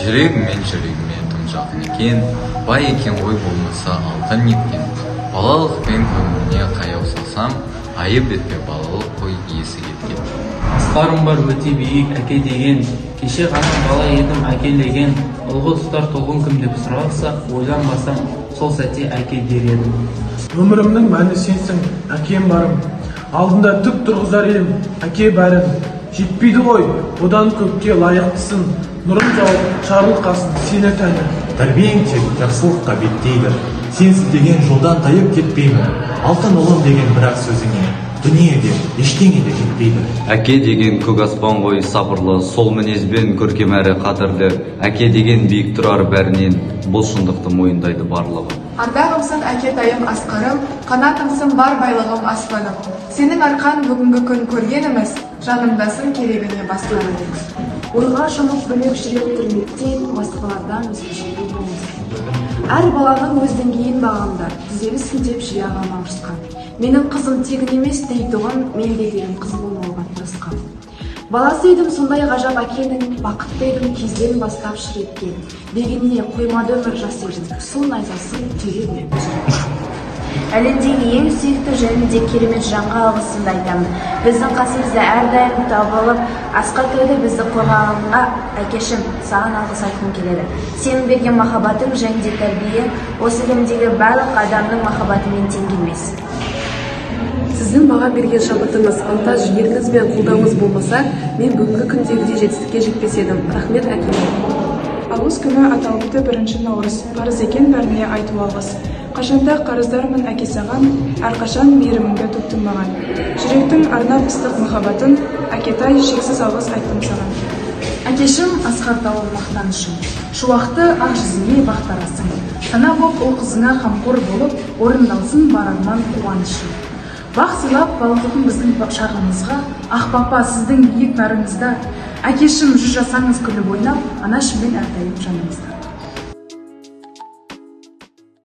Жүрегімен тым жақын екен, бай екен ой болмаса алтын еткен. Балалық пен көңіліне қаяу салсам, айып етпе балалық қой иесі кеткен. Асқарым бар өте биік әке деген, кеше ғана бала едім әкелеген, ұлғы тұстар толғын кім деп сұралса, ойланбасам сол сәтте әке дер едім. Өмірімнің мәні сенсің, әкем барым, алдында түк тұрғызар едім, әке бәрін. Жетпейді ғой, одан көпке лайықтысың, нұрын жауып, шарылқасын сені тәні. Тәрбиең тек жақсылыққа беттейді, сенсіз деген жолдан тайып кетпеймін. Алтын ұлым деген бірақ сөзіңе, дүниеде ештеңе де жетпейді. Әке деген көк аспан ғой сабырлы, сол мінезбен көркем әрі қадірлі. Әке деген биік тұрар бәрінен, бұл шындықты мойындайды барлығы. Ардағымсың әкетайым асқарым, қанатымсың бар байлығым аспаным. Сенің арқан бүгінгі күн көргеніміз, жанымдасың керегіне басқаным. Ойға шомып бөлек жүрек түрмектен, басқалардан өзгеше болмыз. Әр баланың өз деңгейін бағамдар, тізелісін деп жиі ағама ұрысқан. Менің қызым тегін емес дейтұғын, мен де деген қыз болмауға тырысқан. Баласы едім сондай ғажап әкенің, бақытты едім кезден бастап шыр еткен. Дегеніне қоймады өмір жас едім, сол найзасын түйреме. Әлемдегі ең сүйікті және де керемет жанға алғысымды айтамын. Біздің қасымызда әрдайым табылып, асқар тойды бізді қорғағанға әкешім, саған алғыс айтқым келеді. Сенің берген махаббатың және де тәрбиең осы әлемдегі барлық адамның махаббатымен тең келмес. Сіздің баға берген шабытыңыз, ынта жігеріңіз бен қолдауыңыз болмаса, мен бүгінгі күндегідей жетістікке жетпес едім. Рахмет әкеме. Алғыс күні аталыпты 1 наурыз, парыз екен бәріне айту алғыс. Қашанда қарыздармын әке саған, әрқашан мейіріміңді төктің маған. Жүректің арнап ыстық махаббатын, әкетай шексіз алғыс айттым саған. Әкешім асқар тауым мақтанышым, шуақты ақ жүзіне бақтарасың. Сана боп ол қызыңа қамқор болып, орындалсын бар арман қуанышым. Бақ сыйлап балғытын біздің шағымызға, ақ папа сіздің биік нарыңызда, әкешім жүз жасаңыз күліп ойнап, анашыммен әрдайым жаныңызда.